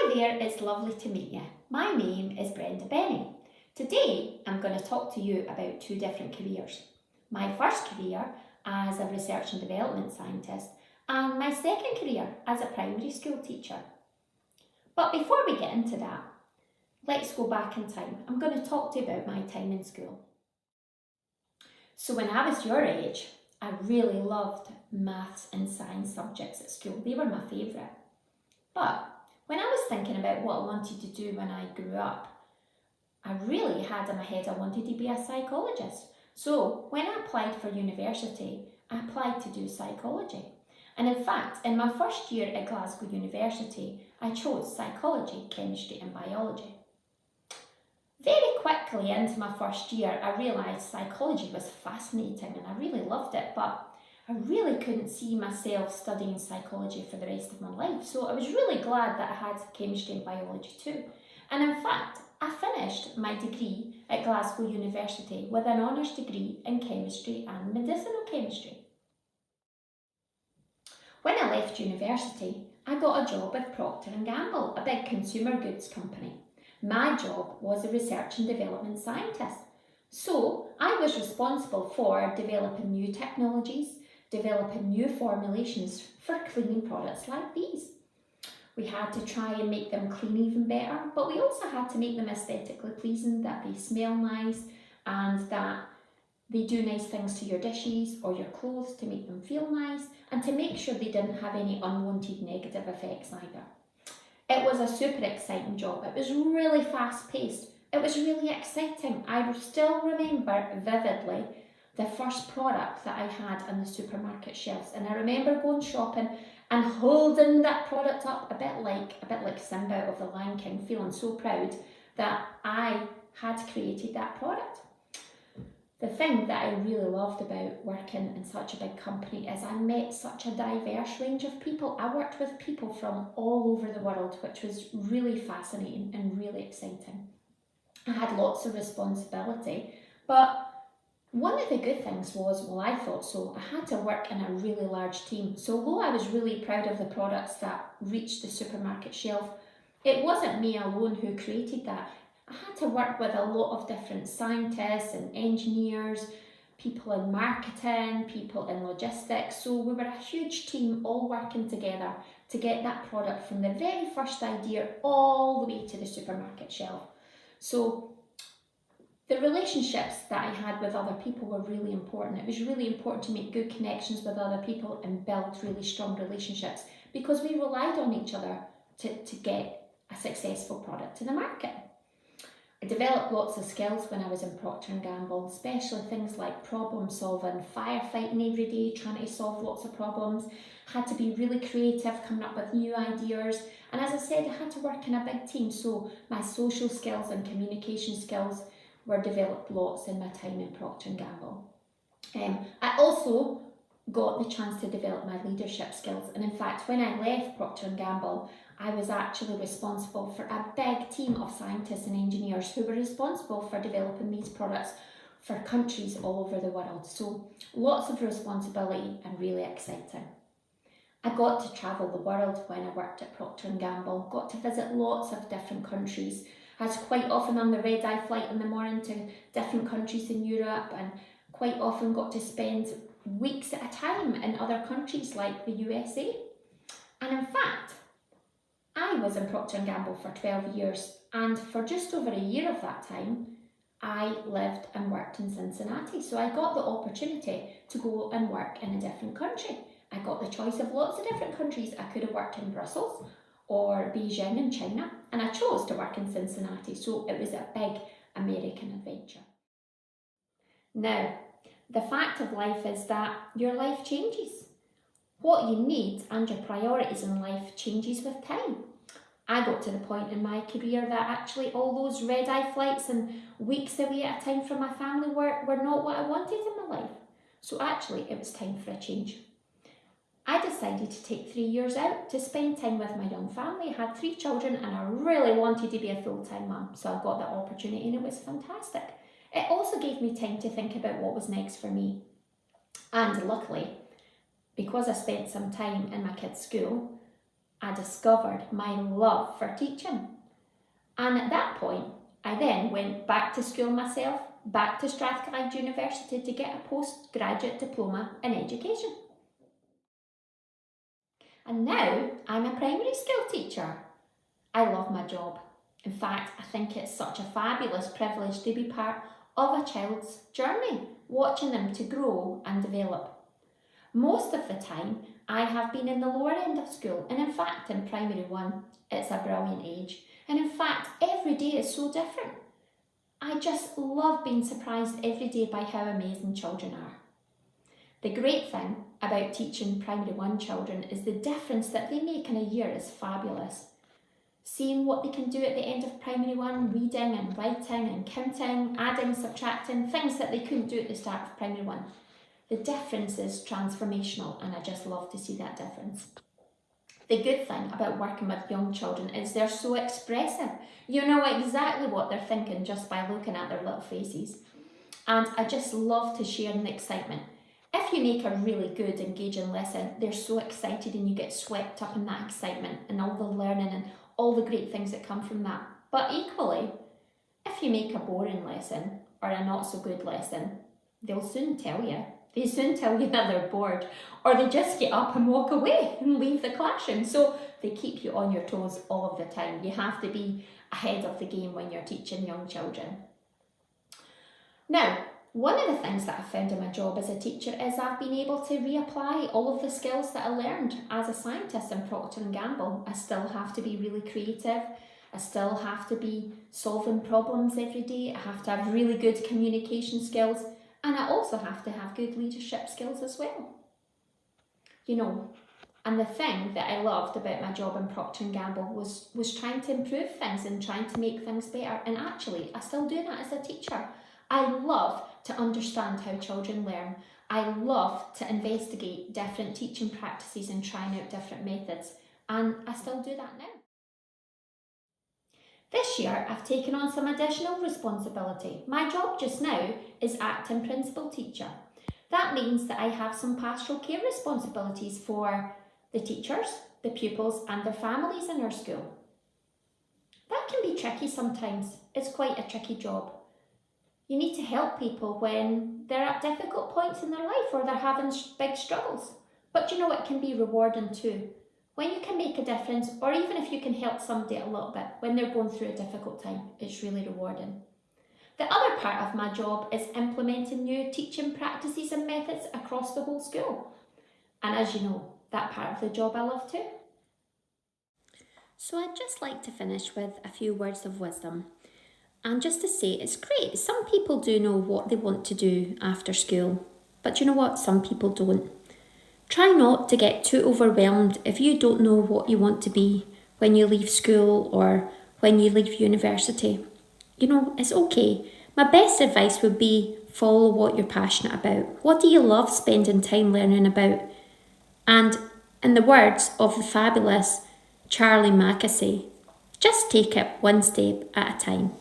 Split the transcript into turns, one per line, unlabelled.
Hi there, it's lovely to meet you. My name is Mrs Bennie. Today I'm going to talk to you about two different careers. My first career as a research and development scientist and my second career as a primary school teacher. But before we get into that, let's go back in time. I'm going to talk to you about my time in school. So when I was your age, I really loved maths and science subjects at school. They were my favourite. But when I was thinking about what I wanted to do when I grew up, I really had in my head I wanted to be a psychologist. So when I applied for university, I applied to do psychology. And in fact, in my first year at Glasgow University, I chose psychology, chemistry and biology. Very quickly into my first year, I realised psychology was fascinating and I really loved it, but I really couldn't see myself studying psychology for the rest of my life. So I was really glad that I had chemistry and biology too. And in fact, I finished my degree at Glasgow University with an honours degree in chemistry and medicinal chemistry. When I left university, I got a job with Proctor Gamble, a big consumer goods company. My job was a research and development scientist. So I was responsible for developing new technologies, developing new formulations for cleaning products like these. We had to try and make them clean even better, but we also had to make them aesthetically pleasing, that they smell nice and that they do nice things to your dishes or your clothes to make them feel nice and to make sure they didn't have any unwanted negative effects either. It was a super exciting job. It was really fast paced. It was really exciting. I still remember vividly the first product that I had on the supermarket shelves, and I remember going shopping and holding that product up a bit like Simba of the Lion King, feeling so proud that I had created that product. The thing that I really loved about working in such a big company is I met such a diverse range of people. I worked with people from all over the world, which was really fascinating and really exciting. I had lots of responsibility, but one of the good things was, well, I thought so, I had to work in a really large team. So although I was really proud of the products that reached the supermarket shelf, it wasn't me alone who created that. I had to work with a lot of different scientists and engineers, people in marketing, people in logistics. So we were a huge team all working together to get that product from the very first idea all the way to the supermarket shelf. So the relationships that I had with other people were really important. It was really important to make good connections with other people and build really strong relationships because we relied on each other to get a successful product to the market. I developed lots of skills when I was in Proctor Gamble, especially things like problem solving, firefighting every day, trying to solve lots of problems. Had to be really creative, coming up with new ideas. And as I said, I had to work in a big team, so my social skills and communication skills were developed lots in my time in Proctor Gamble. I also got the chance to develop my leadership skills, and in fact when I left Proctor Gamble, I was actually responsible for a big team of scientists and engineers who were responsible for developing these products for countries all over the world. So lots of responsibility and really exciting. I got to travel the world when I worked at Proctor Gamble, got to visit lots of different countries. I was quite often on the red-eye flight in the morning to different countries in Europe, and quite often got to spend weeks at a time in other countries like the USA. And in fact, I was in Procter & Gamble for 12 years, and for just over a year of that time, I lived and worked in Cincinnati. So I got the opportunity to go and work in a different country. I got the choice of lots of different countries. I could have worked in Brussels or Beijing in China, and I chose to work in Cincinnati, so it was a big American adventure. Now, the fact of life is that your life changes. What you need and your priorities in life changes with time. I got to the point in my career that actually all those red-eye flights and weeks away at a time from my family were not what I wanted in my life. So actually it was time for a change. I decided to take 3 years out to spend time with my young family. I had 3 children and I really wanted to be a full-time mum, so I got that opportunity and it was fantastic. It also gave me time to think about what was next for me. And luckily, because I spent some time in my kids' school, I discovered my love for teaching. And at that point, I then went back to school myself, back to Strathclyde University to get a postgraduate diploma in education. And now I'm a primary school teacher. I love my job. In fact, I think it's such a fabulous privilege to be part of a child's journey, watching them to grow and develop. Most of the time, I have been in the lower end of school, and in fact, in primary one, it's a brilliant age. And in fact, every day is so different. I just love being surprised every day by how amazing children are. The great thing about teaching primary one children is the difference that they make in a year is fabulous. Seeing what they can do at the end of primary one, reading and writing and counting, adding, subtracting, things that they couldn't do at the start of primary one. The difference is transformational, and I just love to see that difference. The good thing about working with young children is they're so expressive. You know exactly what they're thinking just by looking at their little faces. And I just love to share in the excitement. If you make a really good, engaging lesson, they're so excited and you get swept up in that excitement and all the learning and all the great things that come from that. But equally, if you make a boring lesson or a not so good lesson, they'll soon tell you. They soon tell you that they're bored, or they just get up and walk away and leave the classroom. So they keep you on your toes all of the time. You have to be ahead of the game when you're teaching young children. Now, one of the things that I've found in my job as a teacher is I've been able to reapply all of the skills that I learned as a scientist in Proctor Gamble. I still have to be really creative. I still have to be solving problems every day. I have to have really good communication skills. And I also have to have good leadership skills as well. You know, and the thing that I loved about my job in Proctor Gamble was trying to improve things and trying to make things better. And actually, I still do that as a teacher. I love to understand how children learn. I love to investigate different teaching practices and trying out different methods. And I still do that now. This year, I've taken on some additional responsibility. My job just now is acting principal teacher. That means that I have some pastoral care responsibilities for the teachers, the pupils and their families in our school. That can be tricky sometimes. It's quite a tricky job. You need to help people when they're at difficult points in their life or they're having big struggles. But you know, it can be rewarding too. When you can make a difference, or even if you can help somebody a little bit when they're going through a difficult time, it's really rewarding. The other part of my job is implementing new teaching practices and methods across the whole school. And as you know, that part of the job I love too. So I'd just like to finish with a few words of wisdom. And just to say, it's great. Some people do know what they want to do after school. But you know what? Some people don't. Try not to get too overwhelmed if you don't know what you want to be when you leave school or when you leave university. You know, it's okay. My best advice would be follow what you're passionate about. What do you love spending time learning about? And in the words of the fabulous Charlie Mackesy, just take it one step at a time.